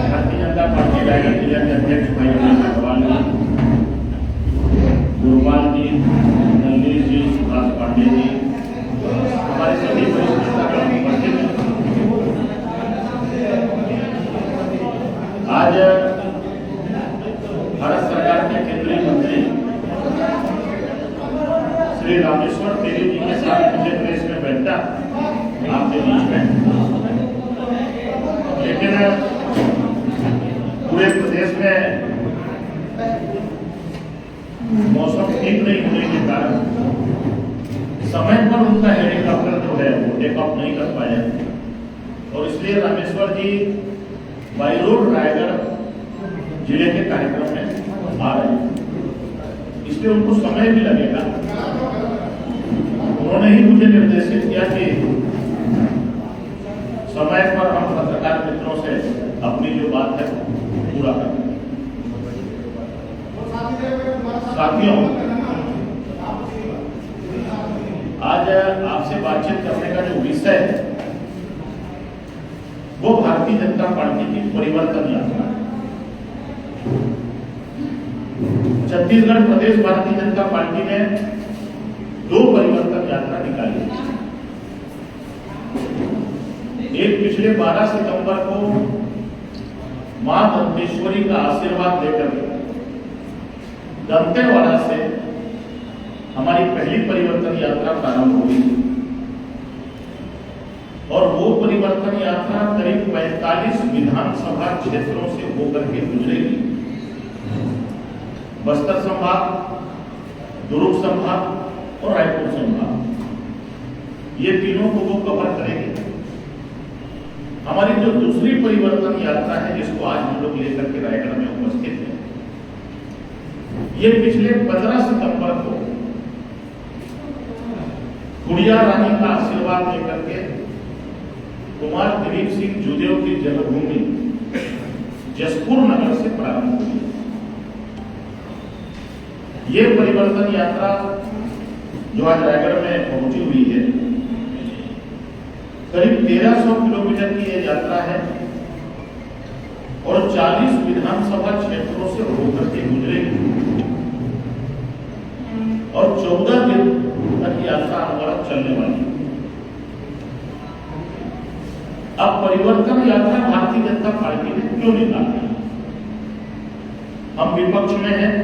Bharatiya Janata party Raigarh जिले के अध्यक्ष भाई अग्रवाल गुरुवाल जी, नलिनी जी, सुभाष पांडे जी, हमारे सभी वरिष्ठ नेतागण उपस्थित हैं। आज भारत सरकार के केंद्रीय मंत्री श्री रामेश्वर तेली जी के साथ मुझे प्रेस में बैठा आपके बीच में, लेकिन पूरे प्रदेश में मौसम ठीक नहीं होने के कारण समय पर उनका हेलीकॉप्टर जो है वो टेक ऑफ नहीं कर पाया और इसलिए रामेश्वर जी बाई रोड रायगढ़ जिले के कार्यक्रम में आ रहे हैं, इसलिए उनको समय भी लगेगा। उन्होंने ही मुझे निर्देशित किया कि समय पर हम पत्रकार मित्रों से अपनी जो बात है पूरा करें। साथियों, आज आपसे बातचीत करने का जो विषय है वो भारतीय जनता पार्टी की परिवर्तन यात्रा है। छत्तीसगढ़ प्रदेश भारतीय जनता पार्टी ने 2 परिवर्तन यात्रा निकाली। एक पिछले 12 सितंबर को मां दंतेश्वरी का आशीर्वाद लेकर दंतेवाड़ा से हमारी पहली परिवर्तन यात्रा प्रारंभ हुई और वो परिवर्तन यात्रा करीब 45 विधानसभा क्षेत्रों से होकर के गुजरेगी। बस्तर संभाग, दुर्ग संभाग और रायपुर संभाग, ये तीनों को वो कवर करेगी। हमारी जो दूसरी परिवर्तन यात्रा है जिसको आज हम लोग लेकर के रायगढ़ में उपस्थित हैं, ये पिछले 15 सितंबर को गुड़िया रानी का आशीर्वाद लेकर के कुमार दिलीप सिंह जूदेव की जन्मभूमि जसपुर नगर से प्रारंभ हुई। ये परिवर्तन यात्रा जो आज रायगढ़ में पहुंची हुई है, करीब 1300 किलोमीटर की ये यात्रा है और 40 विधानसभा क्षेत्रों से होकर के गुजरेगी और 14 दिन तक यात्रा हमारा चलने वाली है। अब परिवर्तन यात्रा भारतीय जनता पार्टी ने क्यों निकाली? हम विपक्ष में हैं,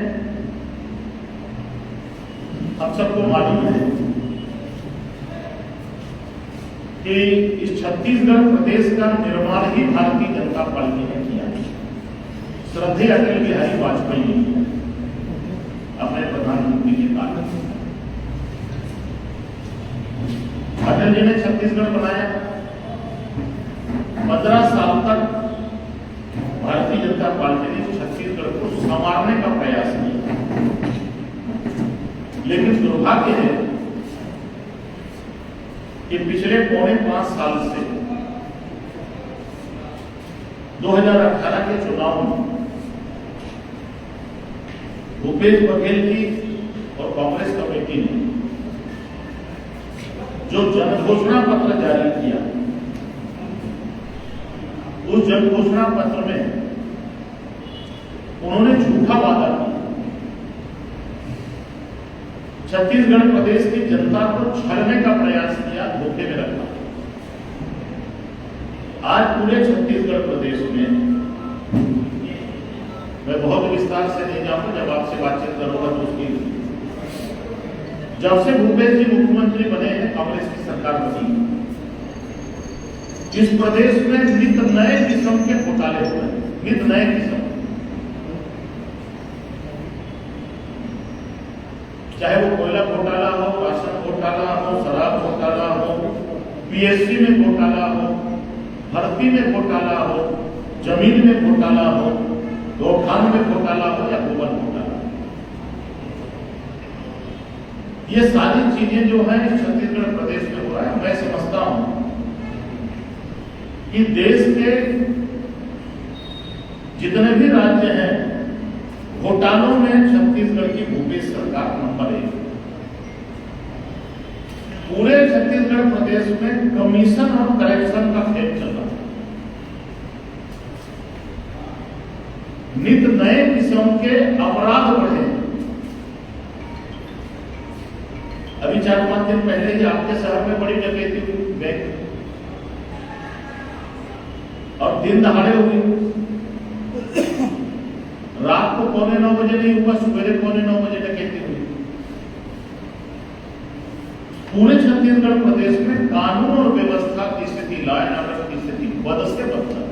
हम सबको मालूम है कि इस छत्तीसगढ़ प्रदेश का निर्माण ही भारतीय जनता पार्टी ने किया। श्रद्धेय अटल बिहारी वाजपेयी अपने प्रधानमंत्री के कारण अटल जी ने छत्तीसगढ़ बनाया। 15 साल तक भारतीय जनता पार्टी ने छत्तीसगढ़ को संवारने का प्रयास किया, लेकिन दुर्भाग्य है कि पिछले 4.5 साल से 2018 के चुनाव में भूपेश बघेल जी और कांग्रेस कमेटी ने जो जनघोषणा पत्र जारी किया, उस जनघोषणा पत्र में उन्होंने झूठा वादा किया। छत्तीसगढ़ प्रदेश की जनता को छलने का प्रयास किया, धोखे में रखा। आज पूरे छत्तीसगढ़ प्रदेश में, मैं बहुत विस्तार से नहीं जाऊंगा, जब आपसे बातचीत करूंगा तो उसकी, जब से भूपेश जी मुख्यमंत्री बने हैं, कांग्रेस की सरकार बनी, इस प्रदेश में नित नए किस्म के घोटाले हो रहे हैं, नित नए किस्म, चाहे वो कोयला घोटाला हो, राशन घोटाला हो, शराब घोटाला हो, पीएससी में घोटाला हो, भर्ती में घोटाला हो, जमीन में घोटाला हो, गौठान में घोटाला हो या गोबर घोटाला। ये सारी चीजें जो है इस छत्तीसगढ़ प्रदेश में हो रहा है। मैं समझता हूं कि देश के जितने भी राज्य हैं, घोटालों में छत्तीसगढ़ की भूपेश सरकार नंबर 1। पूरे छत्तीसगढ़ प्रदेश में कमीशन और करेक्शन का खेल चल रहा है। नित नए किस्म के अपराध बढ़े। अभी 4-5 दिन पहले ही आपके शहर में बड़ी डकैती हुई बैंक, और दिन दहाड़े हुई। रात को 8:45 बजे नहीं हुआ, सवेरे 8:45 बजे डकैती हुई। पूरे छत्तीसगढ़ प्रदेश में कानून और व्यवस्था की स्थिति, लॉ एंड ऑर्डर की स्थिति बद से बदतर।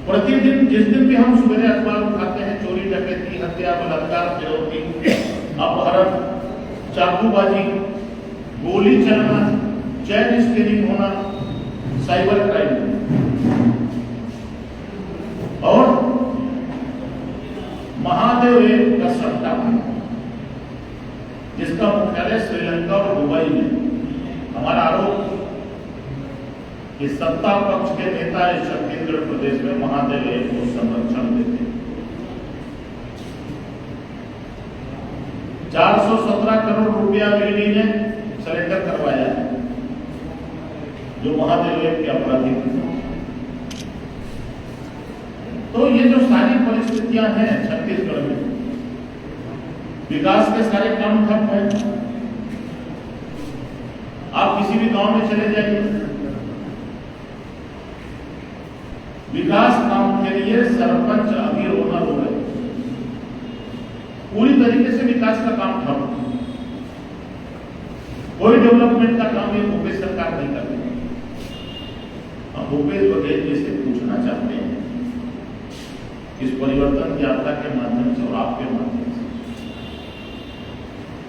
प्रतिदिन जिस दिन भी हम सवेरे अखबार उठाते हैं, चोरी डकैती, हत्या, बलात्कार, फिरौती, अपहरण, चाकूबाजी, गोली चलना, चैन स्टेरिंग होना, साइबर क्राइम और महादेव ऐप का सट्टा, जिसका मुख्यालय श्रीलंका और दुबई में। हमारा आरोप कि सत्ता पक्ष के नेता इस छत्तीसगढ़ प्रदेश में महादेव ऐप को संरक्षण देते। 417 करोड़ रुपया ईडी ने सरेंडर करवाया है, जो महादेव ऐप के अपराधी थे। तो ये जो सारी परिस्थितियां हैं छत्तीसगढ़ में, विकास के सारे काम ठप हैं। आप किसी भी गांव में चले जाइए, विकास काम के लिए सरपंच अभी रोना रो रहे, पूरी तरीके से विकास का काम ठप। कोई डेवलपमेंट का काम ये भूपेश सरकार नहीं करती। हम भूपेश बघेल जी से पूछना चाहते हैं, इस परिवर्तन यात्रा के माध्यम से और आपके माध्यम से,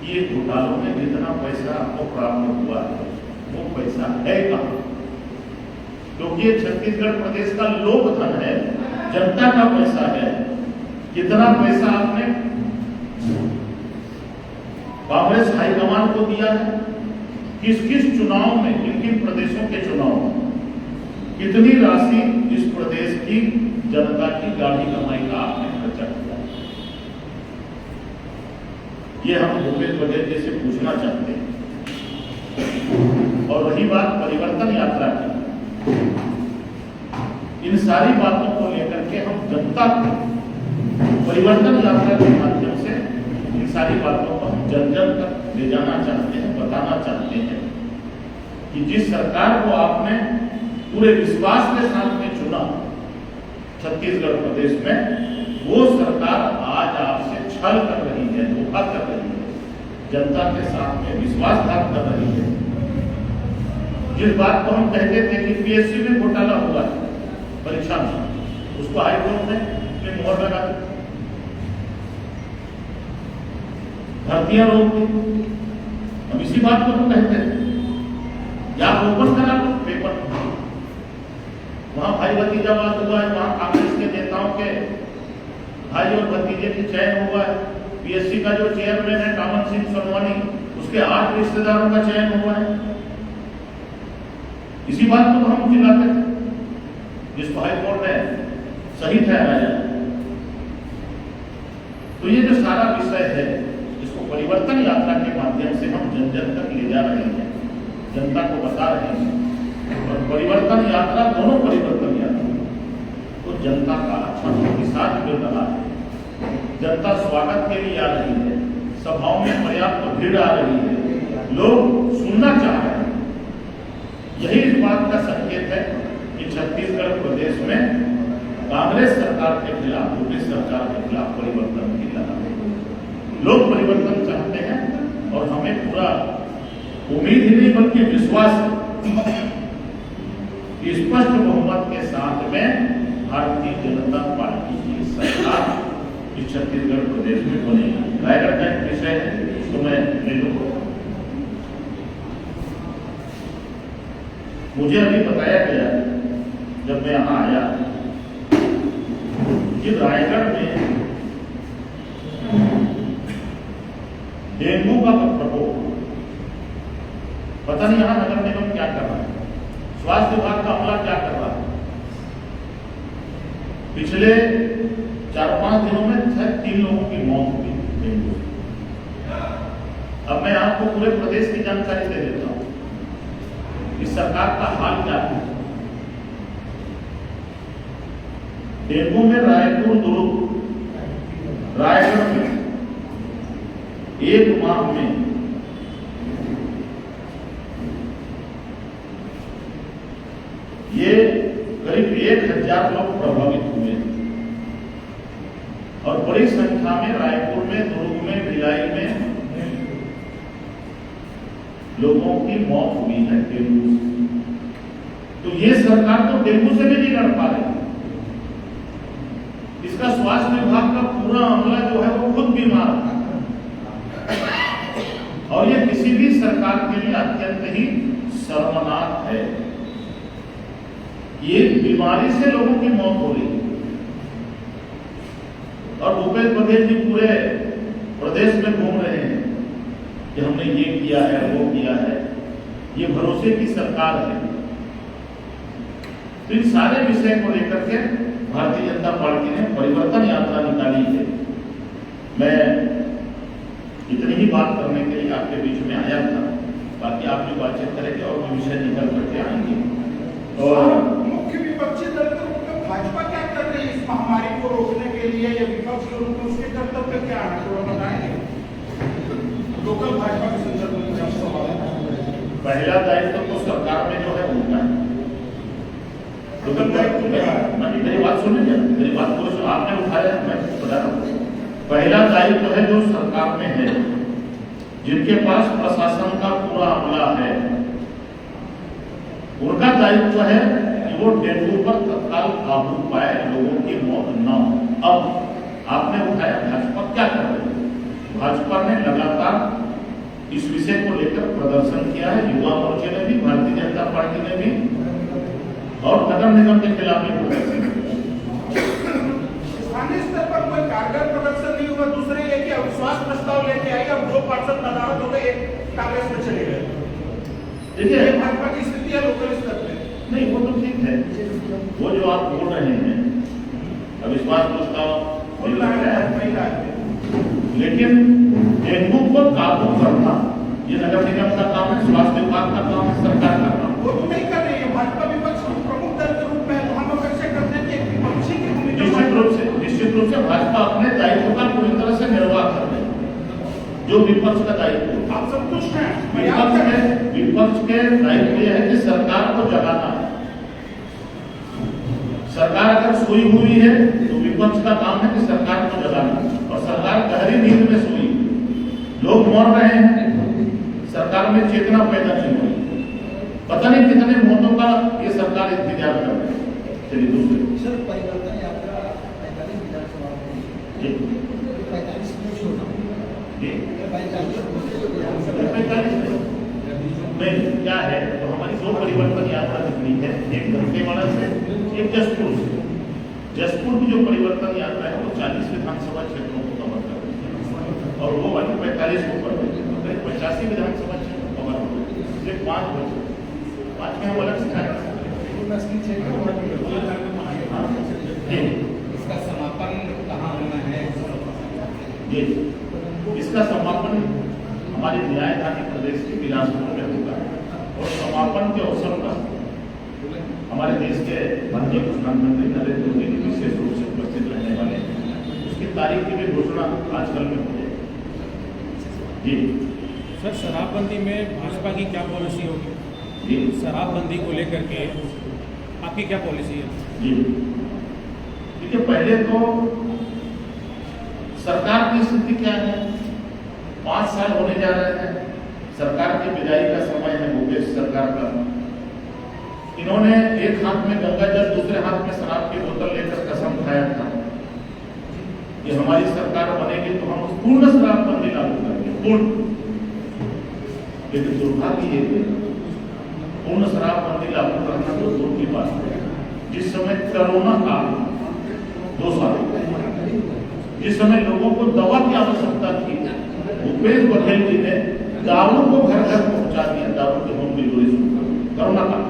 ये घोटालों में जितना पैसा आपको प्राप्त हुआ है, वो पैसा है कहां? क्योंकि ये छत्तीसगढ़ प्रदेश का लोक धन है, जनता का पैसा है। कितना पैसा आपने कांग्रेस हाईकमान को दिया है? किस किस चुनाव में, किन किन प्रदेशों के चुनाव में कितनी राशि इस प्रदेश की जनता की गाढ़ी कमाई का आपने खर्चा किया? ये हम भूपेश बघेल जी से पूछना चाहते हैं। और रही बात परिवर्तन यात्रा की, इन सारी बातों को लेकर के हम जनता को परिवर्तन यात्रा के माध्यम से इन सारी बातों को हम जन जन तक ले जाना चाहते हैं, बताना चाहते हैं कि जिस सरकार को आपने पूरे विश्वास के साथ में चुना छत्तीसगढ़ प्रदेश में, वो सरकार आज आपसे छल कर रही है, धोखा कर रही है, जनता के साथ में विश्वासघात कर रही है। जिस बात को हम कहते थे कि पीएससी में घोटाला हुआ है परीक्षा में, उसको हाईकोर्ट ने मोहर लगा दी, भर्तियां रोक दी। हम इसी बात को हम कहते थे, या ओपन करा लो पेपर, वहां भाई भतीजावाद हुआ है, वहां कांग्रेस के नेताओं के भाई और भतीजे की चयन हुआ है। पीएससी का जो चेयरमैन है कामन सिंह सोनवानी, उसके 8 रिश्तेदारों का चयन हुआ है। इसी बात को हम चिल्लाते थे, जिसको हाईकोर्ट ने सही ठहराया। तो ये जो सारा विषय है, इसको परिवर्तन यात्रा के माध्यम से हम जन जन तक ले जा रहे हैं, जनता को बता रहे हैं। और परिवर्तन यात्रा, दोनों परिवर्तन यात्रा तो जनता का अच्छा प्रतिसाद मिल रहा है। जनता स्वागत के लिए आ रही है, सभाओं में पर्याप्त भीड़ आ रही है, लोग सुनना चाह रहे हैं। यही इस बात का संकेत है कि छत्तीसगढ़ प्रदेश में कांग्रेस सरकार के खिलाफ, भूपेश सरकार के खिलाफ परिवर्तन की लहर। लोग परिवर्तन चाहते हैं और हमें पूरा उम्मीद ही नहीं बल्कि विश्वास है कि स्पष्ट बहुमत के साथ में भारतीय जनता पार्टी की सरकार इस छत्तीसगढ़ प्रदेश में बनेगी। रायगढ़ का एक विषय है, इसको मैं ले लूंगा। मुझे अभी बताया गया जब मैं यहां आया कि रायगढ़ में डेंगू का प्रकोप, पता नहीं यहां नगर निगम क्या कर रहा है, स्वास्थ्य विभाग का अमला क्या कर रहा है। पिछले 4-5 दिनों में 3 लोगों की मौत हुई डेंगू से। अब मैं आपको पूरे प्रदेश की जानकारी दे देता हूं, इस सरकार का हाल क्या है। डेंगू में रायपुर, दुर्ग, रायगढ़ में एक माह में ये करीब 1000 लोग प्रभावित हुए और बड़ी संख्या में रायपुर में, दुर्ग में, भिलाई में लोगों की मौत हुई है डेंगू से। तो ये सरकार तो डेंगू से भी नहीं लड़ पा रही। इसका स्वास्थ्य विभाग का पूरा अमला जो है वो खुद बीमार है और ये किसी भी सरकार के लिए अत्यंत ही शर्मनाक है। ये बीमारी से लोगों की मौत हो रही है और भूपेश बघेल जी पूरे प्रदेश में घूम रहे हैं कि हमने ये किया है, वो किया है। ये भरोसे की सरकार है। तो इन सारे विषय को लेकर के भारतीय जनता पार्टी ने परिवर्तन यात्रा निकाली है। मैं इतनी ही बात करने के लिए आपके बीच में आया था, बाकी आप भी बातचीत करेंगे और भी विषय निकल करके आएंगे। और मुख्य विपक्षी दल के रूप में भाजपा क्या कर रही है इस महामारी को रोकने के लिए, या विपक्ष के रूप में उसके कर्तव्य क्या है, थोड़ा बताएंगे। लोकल भाजपा के संदर्भ में सवाल है। पहला दायित्व तो सरकार में जो है उनका है। मेरी बात सुनिए, मेरी बात पूरी सुनो। आपने उठाया, मैं बता रहा हूँ। पहला दायित्व है जो सरकार में है, जिनके पास प्रशासन का पूरा अमला है, उनका दायित्व है कि वो डेंगू पर तत्काल काबू पाए, लोगों की मौत न हो। अब आपने उठाया भाजपा क्या कर रही है। भाजपा ने लगातार इस विषय को लेकर प्रदर्शन किया है। युवा मोर्चे ने भी, भारतीय जनता पार्टी ने भी और नगर निगम के खिलाफ भी प्रदर्शन किया। स्थानीय स्तर पर कोई कारगर प्रदर्शन नहीं हुआ। दूसरे ये कि अविश्वास प्रस्ताव लेके आई, अब 2 पार्षद नदारद हो गए, कांग्रेस में चले गए। देखिए भाजपा की स्थिति है लोकल स्तर पे। नहीं, वो तो ठीक है, वो जो आप बोल रहे हैं अविश्वास प्रस्ताव, लेकिन डेंगू पर काबू करना ये नगर निगम का काम है, स्वास्थ्य विभाग का काम है, सरकार का काम। वो तो नहीं कर रही है। भाजपा विपक्ष प्रमुख दल के रूप में हम अपेक्षा करते हैं कि एक विपक्षी की भूमिका। निश्चित रूप से भाजपा अपने दायित्व का पूरी तरह से निर्वाह कर रही है। जो विपक्ष का दायित्व है, आप संतुष्ट हैं? विपक्ष के दायित्व यह है कि सरकार को जगाना है। सरकार अगर सोई हुई है तो विपक्ष का काम है कि सरकार को जगाना, और सरकार गहरी नींद में सोई, लोग मर रहे हैं, सरकार में चेतना पैदा नहीं हुई। पता नहीं कितने मौतों का ये सरकार इंतजार कर रही है। चलिए दूसरे सर, परिवर्तन यात्रा 45 विधानसभा में जी 45 में छोड़ा जी 45 में क्या है। तो हमारी 2 परिवर्तन यात्रा निकली है, एक दंतेवाड़ा से, एक जसपुर से। जसपुर की जो परिवर्तन यात्रा है वो 40 विधानसभा क्षेत्रों को कवर कर रही है और वो वाली 45 को कर रही है, तो 85 विधानसभा क्षेत्र कवर हो रही है। सिर्फ 5 बचे, 5 में हम अलग सिखाएंगे। इसका समापन कहाँ होना है? जी, इसका समापन हमारी न्यायधानी प्रदेश के बिलासपुर में होगा और समापन के अवसर पर हमारे देश के माननीय प्रधानमंत्री नरेंद्र मोदी जी विशेष रूप से उपस्थित रहने वाले हैं। उसकी तारीख की भी घोषणा आजकल में हो जाएगी। जी सर, शराबबंदी में भाजपा की क्या पॉलिसी होगी? जी, शराबबंदी को लेकर के आपकी क्या पॉलिसी है? जी देखिए, पहले तो सरकार की स्थिति क्या है। 5 साल होने जा रहे हैं, सरकार की विदाई का समय है भूपेश सरकार का। इन्होंने एक हाथ में गंगा जल, दूसरे हाथ में शराब की बोतल लेकर कसम खाया था कि हमारी सरकार बनेगी तो हम पूर्ण शराबबंदी लागू करेंगे, पूर्ण। लेकिन दुर्भाग्य ये है, पूर्ण शराबबंदी लागू करना तो दूर की बात है। जिस समय कोरोना काल 2 साल, जिस समय लोगों को दवा की आवश्यकता थी, भूपेश बघेल जी ने दारू को घर घर पहुंचा दिया, दारू की होम डिलीवरी कोरोना काल।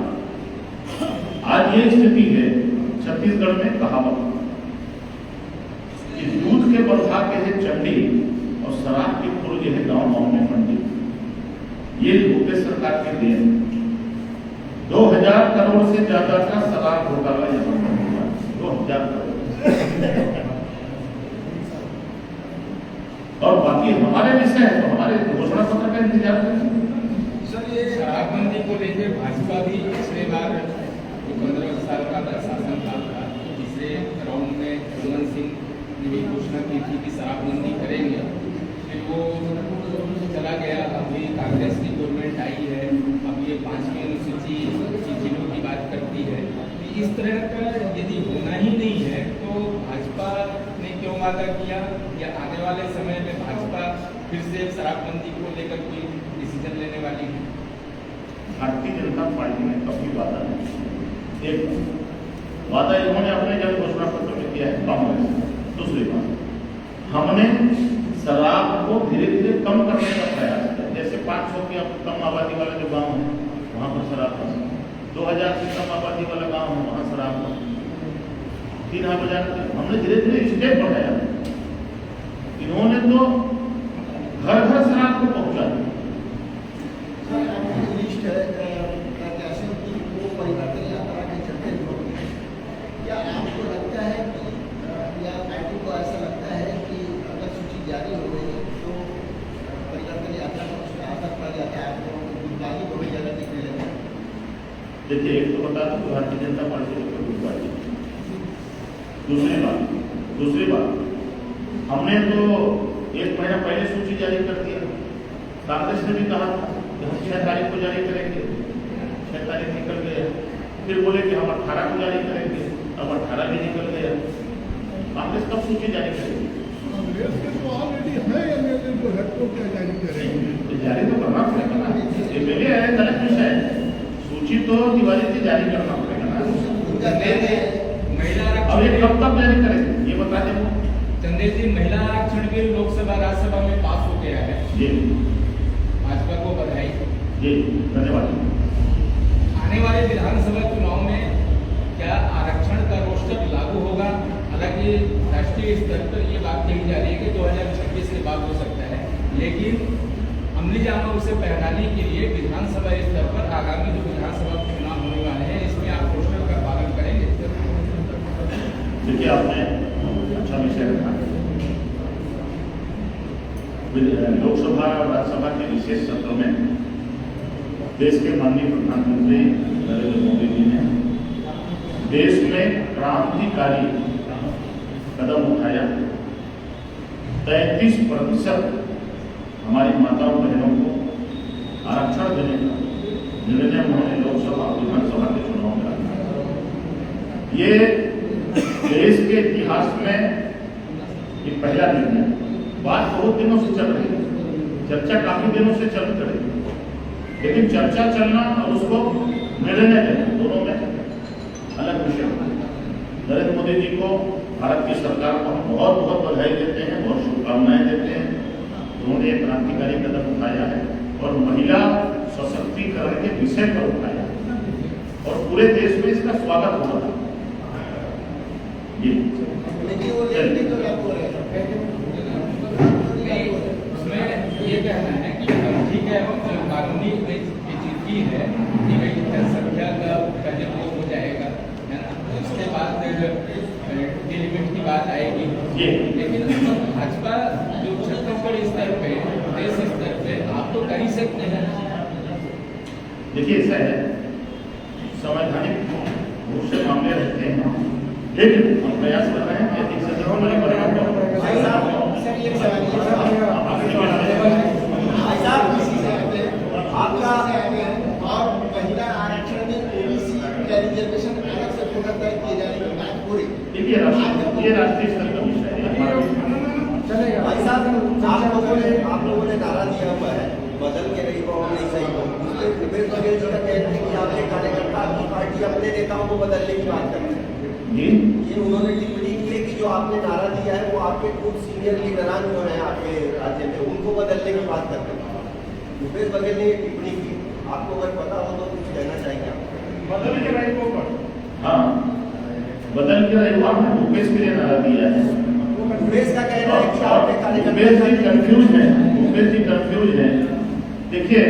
आज ये स्थिति है छत्तीसगढ़ में, कहावत कि दूध के बंधा के है चंडी और शराब की पुर्ज है गांव गांव में मंडी। ये भूपेश सरकार के देन। 2000 करोड़ से ज्यादा का शराब घोटाला यहाँ पर हुआ, 2000 करोड़। बाकी हमारे विषय है तो हमारे घोषणा पत्र का इंतजार करें। सर ये शराबबंदी को लेकर भाजपा भी पिछले बार 15 साल का शासन काल था, तीसरे राउंड में मनमोहन सिंह ने भी घोषणा की थी कि शराबबंदी करेंगे, फिर वो चला गया। अभी कांग्रेस की गवर्नमेंट आई है, अब ये 5वीं अनुसूची की जिलों की बात करती है। इस तरह का यदि होना ही नहीं है तो भाजपा ने क्यों वादा किया, या आने वाले समय में भाजपा फिर से शराबबंदी को लेकर कोई डिसीजन लेने वाली है? भारतीय जनता पार्टी ने कभी वादा नहीं। एक वादा इन्होंने अपने जन घोषणा पत्र में किया है कांग्रेस। दूसरी बात, हमने शराब को धीरे धीरे कम करने का प्रयास किया। जैसे 500 की कम आबादी वाले जो गांव है वहां पर शराब बंद, 2000 से कम आबादी वाला गांव है वहां शराब बंद, 3000 हमने धीरे धीरे स्टेप बढ़ाया। इन्होंने तो घर घर शराब को पहुंचा दिया। सर आपकी लिस्ट है प्रत्याशियों की, वो परिवर्तन यात्रा के चलते हुए क्या आपको लगता है कि या पार्टी को ऐसा लगता है कि अगर सूची जारी हो गई तो परिवर्तन यात्रा का उसका असर पड़ जाता है, तो गुटबाजी बहुत ज़्यादा दिखने लगता है? देखिए, एक तो बता दो भारतीय जनता पार्टी के गुटबाजी। दूसरी बात हमने तो 1 महीना पहले सूची जारी कर दिया। कांग्रेस ने भी कहा था कि हम 6 तारीख को जारी करेंगे, 6 तारीख निकल गया। फिर बोले कि हम 18 को जारी करेंगे, अब 18 भी निकल गया। कांग्रेस कब सूची जारी करेगी? कांग्रेस के तो ऑलरेडी है एमएलए जो है तो क्या जारी करेंगे? तो जारी तो करना पड़ेगा ना। एमएलए है गलत विषय है, सूची तो दिवाली से जारी करना पड़ेगा ना। महिला अब ये कब तक जारी करेंगे ये बता दें। चंदेल जी, महिला आरक्षण बिल लोकसभा राज्यसभा में पास हो गया है, जी भाजपा को बधाई। जी धन्यवाद। आने वाले विधानसभा चुनाव में क्या आरक्षण का रोस्टर लागू होगा? हालांकि राष्ट्रीय स्तर पर ये बात कही जा रही है कि 2026 के बाद हो सकता है, लेकिन अमली जामा उसे पहनाने के लिए विधानसभा स्तर पर आगामी जो विधानसभा चुनाव होने वाले हैं इसमें आप रोस्टर का पालन करेंगे? देखिए, आपने अच्छा विषय रखा। लोकसभा और राज्यसभा के विशेष सत्र में देश के माननीय प्रधानमंत्री नरेंद्र मोदी जी ने देश में क्रांतिकारी कदम उठाया। 33% हमारी माताओं बहनों को आरक्षण देने का निर्णय उन्होंने लोकसभा और विधानसभा के चुनाव में रखा। ये देश के इतिहास में ये पहला निर्णय। बात बहुत दिनों से चल रही है, चर्चा काफी दिनों से चल रही है, लेकिन चर्चा चलना और उसको निर्णय लेना दोनों में अलग विषय है। नरेंद्र मोदी जी को, भारत की सरकार को हम बहुत बहुत बधाई देते हैं, बहुत शुभकामनाएं देते हैं। उन्होंने एक क्रांतिकारी कदम उठाया है और महिला सशक्तिकरण के विषय पर उठाया है और पूरे देश में इसका स्वागत हो रहा है। लेकिन वो लेने तो लागू है, उसमें ये कहना है कि ठीक है, कानूनी पेचीदगी है कि भाई जनसंख्या का पहले वो हो जाएगा, है ना, उसके बाद डिलिमिट की बात आएगी। लेकिन भाजपा जो छत्तीसगढ़ स्तर पे, प्रदेश स्तर पे आप तो कर ही सकते हैं। देखिए, ऐसा है, संवैधानिक रूप से मामले रहते हैं, लेकिन हम प्रयास कर रहे हैं कि अधिक से अधिक हमारी आपका और महिला आरक्षण में ओबीसी का रिजर्वेशन अलग से पुनर्तय किए जाने की बात हो रही। देखिए, ये राष्ट्रीय स्तर का विषय है। भाई साहब, आप लोगों ने नारा दिया हुआ है बदल के नहीं हो, नहीं सही हो। भूपेश बघेल जी का कहना है कि आपके कार्यकर्ता आपकी पार्टी अपने नेताओं को बदलने की बात कर रहे हैं। ये उन्होंने टिप्पणी की है कि जो आपने नारा दिया है वो आपके कुछ सीनियर लीडरान जो है आपके राज्य में उनको बदलने की बात कर रहे हैं। भूपेश बघेल ने ये टिप्पणी की, आपको अगर पता हो तो कुछ कहना चाहेंगे आप? बदल के रही को पर हाँ, बदल के रही आपने भूपेश के लिए नारा दिया है। भूपेश का कहना है कि आपने भूपेश जी कंफ्यूज है, भूपेश जी कंफ्यूज है। देखिए,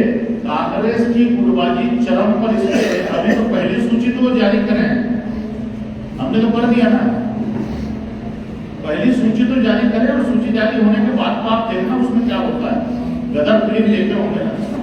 कांग्रेस की गुटबाजी चरम पर इसलिए अभी तो पहली सूची तो वो जारी करें, हमने तो कर दिया ना, पहली सूची तो जारी करें और सूची जारी होने के बाद तो आप देखना उसमें क्या होता है। गदर फिल्म लेते होंगे ना।